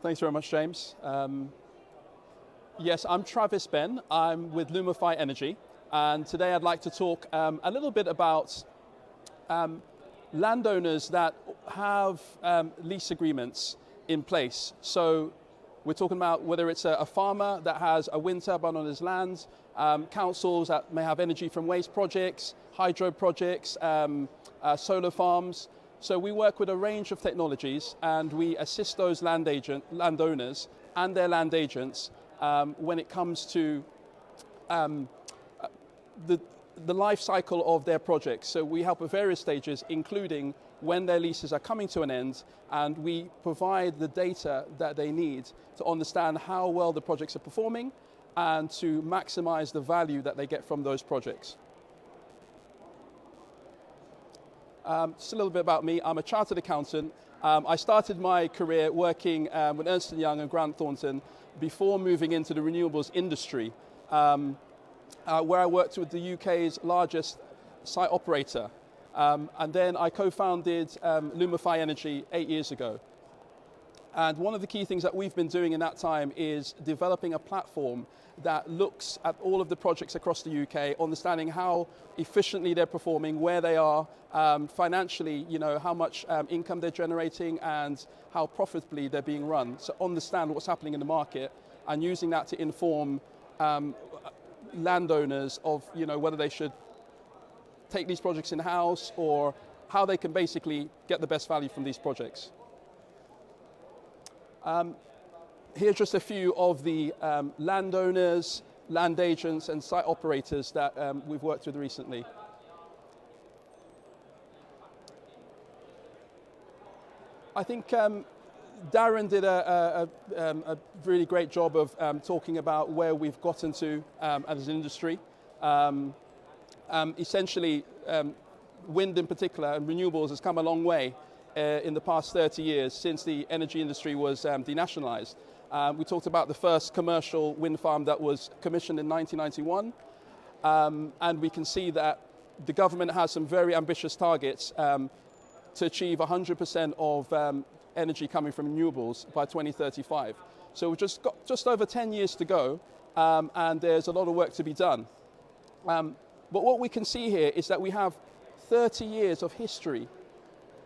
Thanks very much, James. Yes, I'm Travis Benn. I'm with Lumify Energy, and today I'd like to talk a little bit about landowners that have lease agreements in place. So we're talking about whether it's a farmer that has a wind turbine on his land, councils that may have energy from waste projects, hydro projects, solar farms. So we work with a range of technologies, and we assist those landowners and their land agents when it comes to the life cycle of their projects. So we help at various stages, including when their leases are coming to an end, and we provide the data that they need to understand how well the projects are performing and to maximize the value that they get from those projects. Just a little bit about me. I'm a chartered accountant. I started my career working with Ernst & Young and Grant Thornton before moving into the renewables industry, where I worked with the UK's largest site operator. And then I co-founded Lumify Energy 8 years ago. And one of the key things that we've been doing in that time is developing a platform that looks at all of the projects across the UK, understanding how efficiently they're performing, where they are financially, how much income they're generating and how profitably they're being run. So understand what's happening in the market and using that to inform landowners of, whether they should take these projects in-house or how they can basically get the best value from these projects. Here's just a few of the landowners, land agents and site operators that we've worked with recently. I think Darren did a really great job of talking about where we've gotten to as an industry. Essentially, wind in particular and renewables has come a long way in the past 30 years since the energy industry was denationalized. We talked about the first commercial wind farm that was commissioned in 1991, and we can see that the government has some very ambitious targets to achieve 100% of energy coming from renewables by 2035. So we've just got just over 10 years to go, and there's a lot of work to be done. But what we can see here is that we have 30 years of history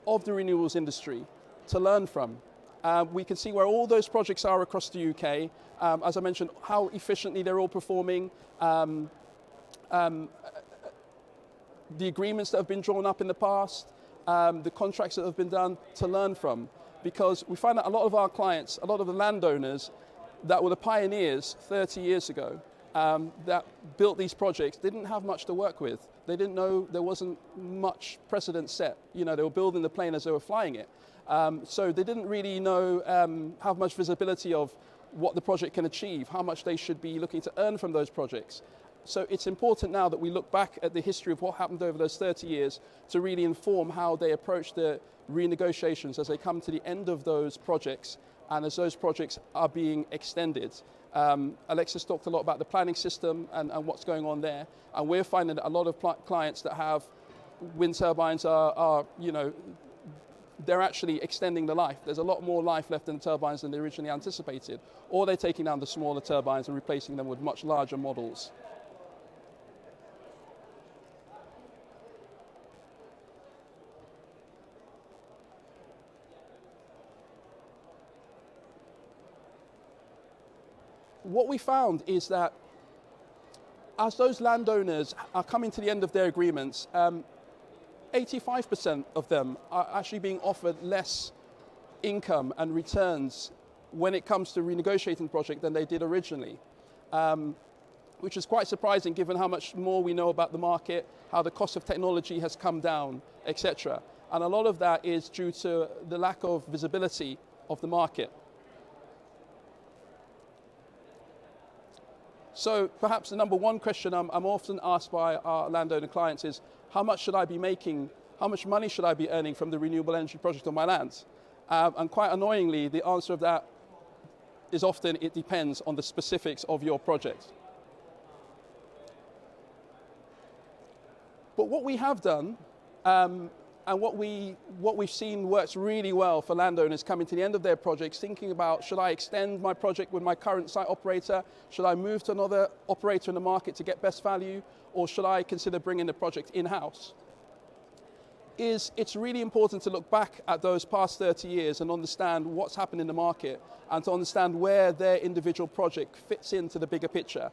of the renewables industry to learn from. We can see where all those projects are across the UK. As I mentioned, how efficiently they're all performing, the agreements that have been drawn up in the past, the contracts that have been done to learn from. Because we find that a lot of our clients, a lot of the landowners that were the pioneers 30 years ago, that built these projects didn't have much to work with. They didn't know there wasn't much precedent set. They were building the plane as they were flying it. So they didn't really know, have much visibility of what the project can achieve, how much they should be looking to earn from those projects. So it's important now that we look back at the history of what happened over those 30 years to really inform how they approach the renegotiations as they come to the end of those projects and as those projects are being extended. Alexis talked a lot about the planning system and what's going on there. And we're finding that a lot of clients that have wind turbines are they're actually extending the life. There's a lot more life left in the turbines than they originally anticipated. Or they're taking down the smaller turbines and replacing them with much larger models. What we found is that as those landowners are coming to the end of their agreements, 85% of them are actually being offered less income and returns when it comes to renegotiating the project than they did originally, which is quite surprising given how much more we know about the market, how the cost of technology has come down, etc. And a lot of that is due to the lack of visibility of the market. So perhaps the number one question I'm often asked by our landowner clients is, how much should I be making, how much money should I be earning from the renewable energy project on my land? And quite annoyingly, the answer of that is often it depends on the specifics of your project. But what we have done And what we've seen works really well for landowners coming to the end of their projects, thinking about, should I extend my project with my current site operator? Should I move to another operator in the market to get best value? Or should I consider bringing the project in-house? It's really important to look back at those past 30 years and understand what's happened in the market and to understand where their individual project fits into the bigger picture.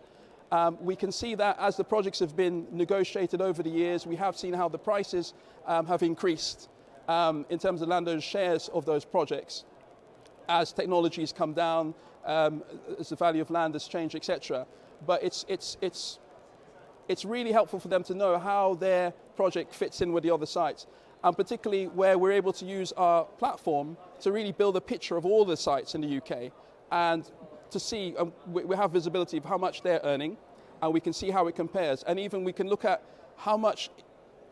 We can see that as the projects have been negotiated over the years, we have seen how the prices have increased in terms of landowners' shares of those projects as technologies come down, as the value of land has changed, etc. But it's really helpful for them to know how their project fits in with the other sites, and particularly where we're able to use our platform to really build a picture of all the sites in the UK and to see, we have visibility of how much they're earning, and we can see how it compares. And even we can look at how much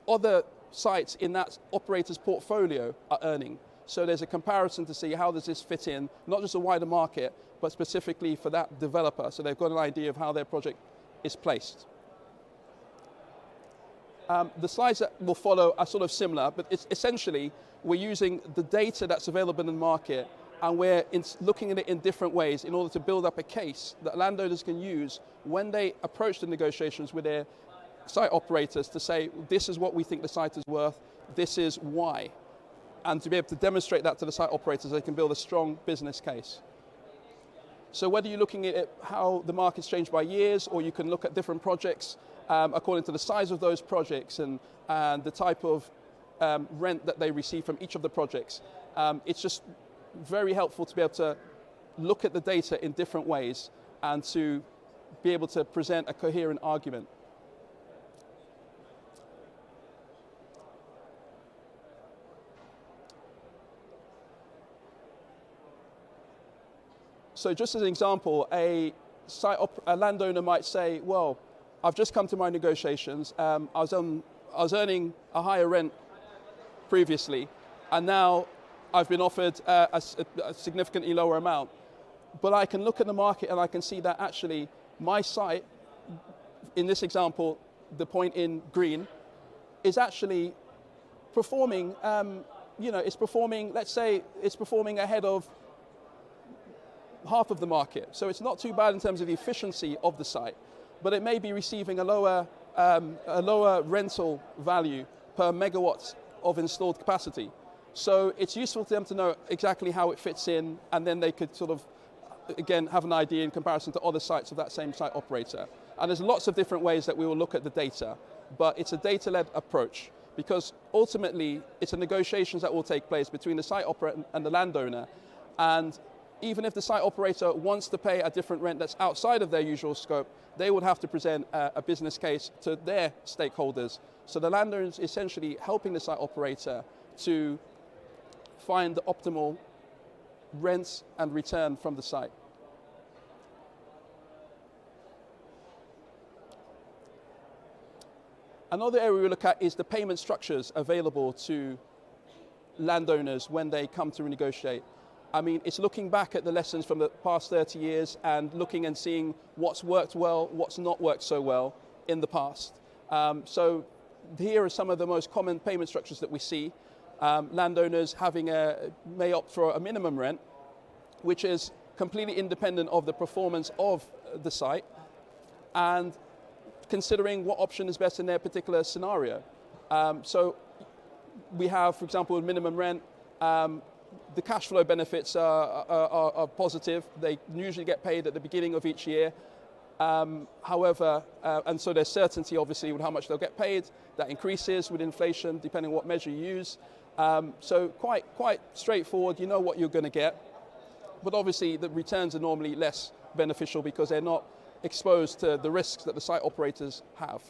other sites in that operator's portfolio are earning. So there's a comparison to see how does this fit in, not just a wider market, but specifically for that developer. So they've got an idea of how their project is placed. The slides that will follow are sort of similar, but it's essentially we're using the data that's available in the market, and we're looking at it in different ways in order to build up a case that landowners can use when they approach the negotiations with their site operators to say, this is what we think the site is worth, this is why. And to be able to demonstrate that to the site operators, they can build a strong business case. So whether you're looking at how the market's changed by years, or you can look at different projects according to the size of those projects and the type of rent that they receive from each of the projects, it's just very helpful to be able to look at the data in different ways and to be able to present a coherent argument. So just as an example, a landowner might say, well, I've just come to my negotiations, I was earning a higher rent previously, and now I've been offered a significantly lower amount. But I can look at the market and I can see that actually my site, in this example, the point in green, is actually performing, it's performing, let's say it's performing ahead of half of the market. So it's not too bad in terms of the efficiency of the site, but it may be receiving a lower rental value per megawatt of installed capacity. So it's useful to them to know exactly how it fits in, and then they could sort of, again, have an idea in comparison to other sites of that same site operator. And there's lots of different ways that we will look at the data, but it's a data-led approach, because ultimately it's a negotiations that will take place between the site operator and the landowner. And even if the site operator wants to pay a different rent that's outside of their usual scope, they would have to present a business case to their stakeholders. So the landowner is essentially helping the site operator to find the optimal rents and return from the site. Another area we look at is the payment structures available to landowners when they come to renegotiate. I mean, it's looking back at the lessons from the past 30 years and looking and seeing what's worked well, what's not worked so well in the past. So here are some of the most common payment structures that we see. Landowners may opt for a minimum rent, which is completely independent of the performance of the site, and considering what option is best in their particular scenario. So we have, for example, with minimum rent, the cash flow benefits are positive. They usually get paid at the beginning of each year. However, and so there's certainty obviously with how much they'll get paid. That increases with inflation depending on what measure you use. So quite straightforward, you know what you're going to get. But obviously the returns are normally less beneficial because they're not exposed to the risks that the site operators have.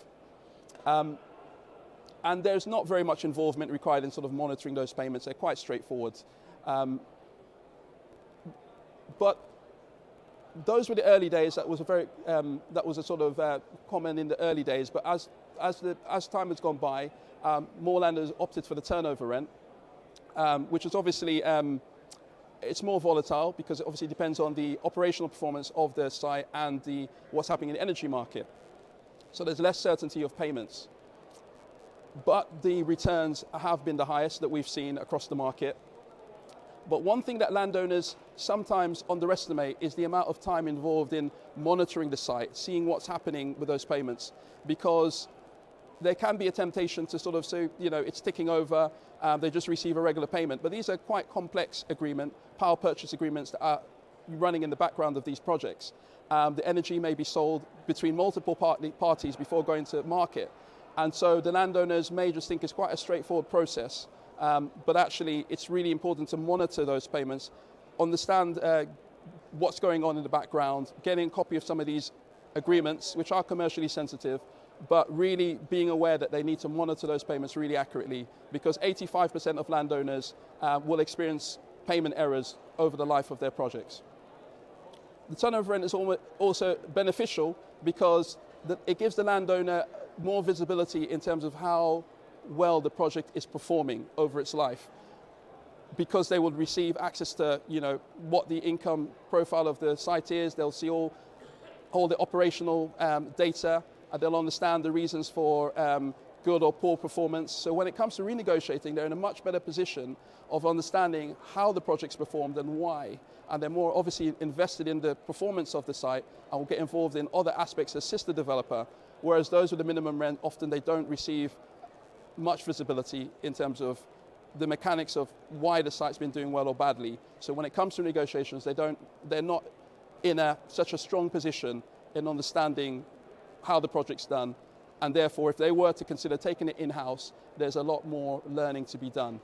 And there's not very much involvement required in sort of monitoring those payments. They're quite straightforward. But those were the early days. That was a sort of common in the early days. But as time has gone by, more landowners opted for the turnover rent, which is obviously it's more volatile because it obviously depends on the operational performance of the site and what's happening in the energy market. So there's less certainty of payments. but the returns have been the highest that we've seen across the market. But one thing that landowners sometimes underestimate is the amount of time involved in monitoring the site, seeing what's happening with those payments, because there can be a temptation to sort of say, it's ticking over, they just receive a regular payment. But these are quite complex power purchase agreements that are running in the background of these projects. The energy may be sold between multiple parties before going to market. And so the landowners may just think it's quite a straightforward process. But actually, it's really important to monitor those payments, understand what's going on in the background, getting a copy of some of these agreements, which are commercially sensitive, but really being aware that they need to monitor those payments really accurately, because 85% of landowners will experience payment errors over the life of their projects. The turnover rent is also beneficial because it gives the landowner more visibility in terms of how well the project is performing over its life, because they will receive access to what the income profile of the site is. They'll see all the operational data, and they'll understand the reasons for good or poor performance. So when it comes to renegotiating, they're in a much better position of understanding how the project's performed and why, and they're more obviously invested in the performance of the site and will get involved in other aspects as assist the developer, whereas those with the minimum rent, often they don't receive much visibility in terms of the mechanics of why the site's been doing well or badly. So when it comes to negotiations, they're not in such a strong position in understanding how the project's done, and therefore if they were to consider taking it in-house, there's a lot more learning to be done.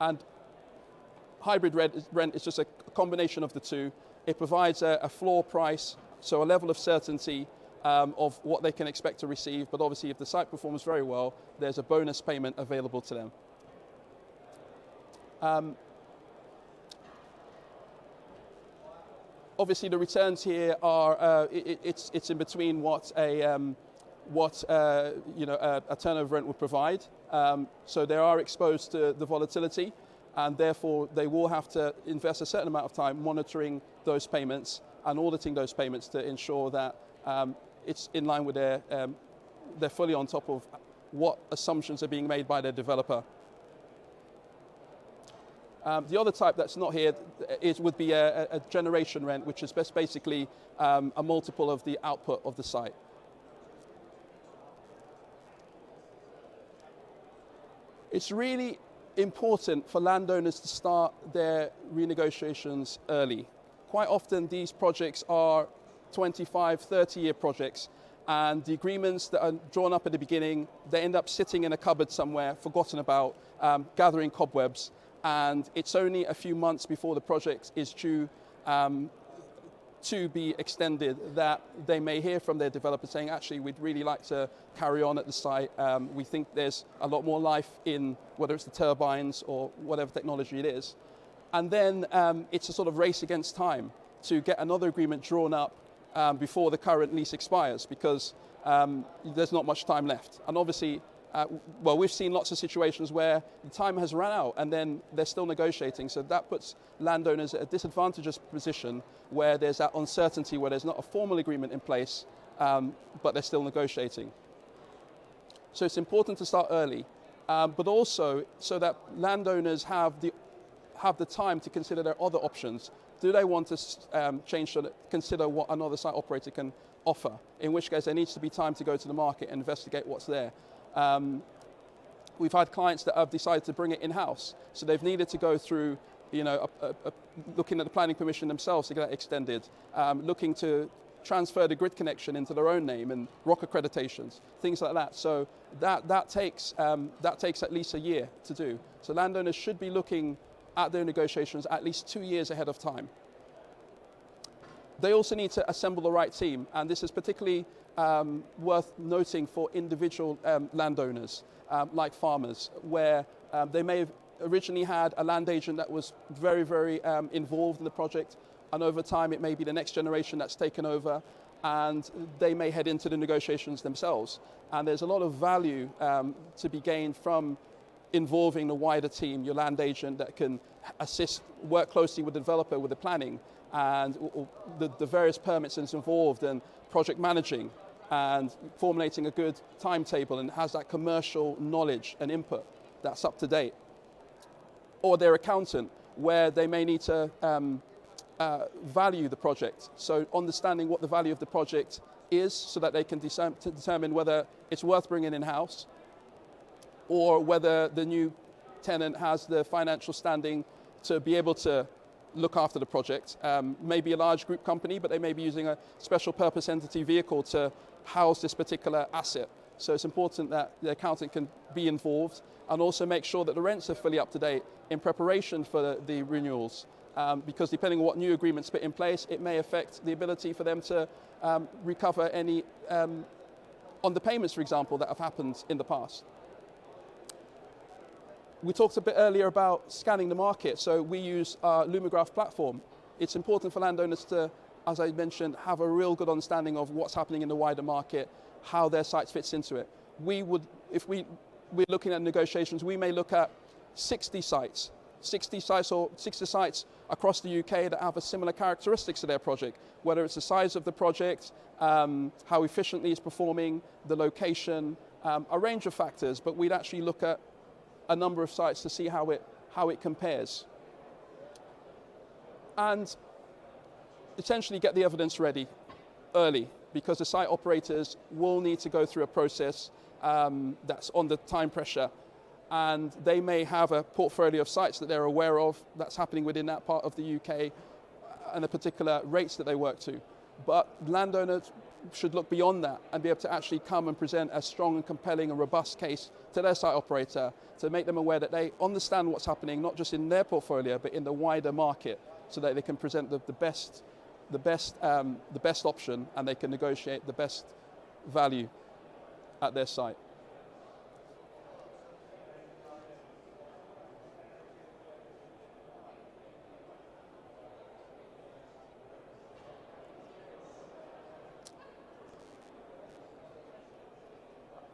And hybrid rent is just a combination of the two. It provides a floor price, so a level of certainty of what they can expect to receive, but obviously if the site performs very well, there's a bonus payment available to them. Obviously the returns here are, it's in between what a turnover rent would provide. So they are exposed to the volatility, and therefore they will have to invest a certain amount of time monitoring those payments and auditing those payments to ensure that it's in line with they're fully on top of what assumptions are being made by their developer. The other type that's not here would be a generation rent, which is basically a multiple of the output of the site. It's really important for landowners to start their renegotiations early. Quite often these projects are 25, 30-year projects, and the agreements that are drawn up at the beginning, they end up sitting in a cupboard somewhere, forgotten about, gathering cobwebs, and it's only a few months before the project is due to be extended that they may hear from their developer saying, actually, we'd really like to carry on at the site. We think there's a lot more life in whether it's the turbines or whatever technology it is. And then it's a sort of race against time to get another agreement drawn up before the current lease expires, because there's not much time left. And obviously, we've seen lots of situations where the time has run out and then they're still negotiating. So that puts landowners at a disadvantageous position where there's that uncertainty, where there's not a formal agreement in place, but they're still negotiating. So it's important to start early, but also so that landowners have the time to consider their other options. Do they want to consider what another site operator can offer? In which case there needs to be time to go to the market and investigate what's there. We've had clients that have decided to bring it in-house, so they've needed to go through, looking at the planning permission themselves to get that extended, looking to transfer the grid connection into their own name and ROC accreditations, things like that. So that takes at least a year to do. So landowners should be looking at their negotiations at least 2 years ahead of time. They also need to assemble the right team, and this is particularly worth noting for individual landowners, like farmers, where they may have originally had a land agent that was very, very involved in the project, and over time it may be the next generation that's taken over, and they may head into the negotiations themselves. And there's a lot of value to be gained from involving the wider team, your land agent that can assist, work closely with the developer with the planning and the various permits that's involved and project managing. and formulating a good timetable and has that commercial knowledge and input that's up to date. Or their accountant, where they may need to value the project. So understanding what the value of the project is so that they can determine whether it's worth bringing in-house or whether the new tenant has the financial standing to be able to look after the project. Maybe a large group company, but they may be using a special purpose entity vehicle to house this particular asset. So it's important that the accountant can be involved and also make sure that the rents are fully up to date in preparation for the renewals. Because depending on what new agreements put in place, it may affect the ability for them to recover any underpayments, for example, that have happened in the past. We talked a bit earlier about scanning the market, so we use our Lumograph platform. It's important for landowners to, as I mentioned, have a real good understanding of what's happening in the wider market, how their site fits into it. If we're looking at negotiations, we may look at 60 sites across the UK that have a similar characteristics to their project, whether it's the size of the project, how efficiently it's performing, the location, a range of factors, but we'd actually look at a number of sites to see how it compares. And essentially get the evidence ready early, because the site operators will need to go through a process that's under time pressure, and they may have a portfolio of sites that they're aware of that's happening within that part of the UK and the particular rates that they work to. But landowners should look beyond that and be able to actually come and present a strong and compelling and robust case to their site operator to make them aware that they understand what's happening, not just in their portfolio, but in the wider market, so that they can present the best option and they can negotiate the best value at their site.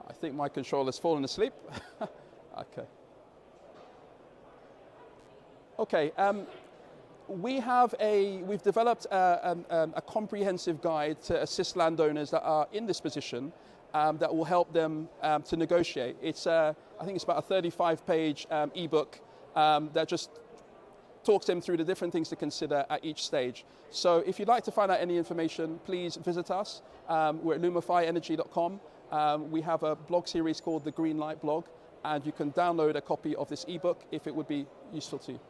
I think my controller's fallen asleep. Okay. We've developed a comprehensive guide to assist landowners that are in this position that will help them to negotiate. I think it's about a 35-page ebook that just talks them through the different things to consider at each stage. So if you'd like to find out any information, please visit us. We're at lumifyenergy.com. We have a blog series called the Green Light blog, and you can download a copy of this ebook if it would be useful to you.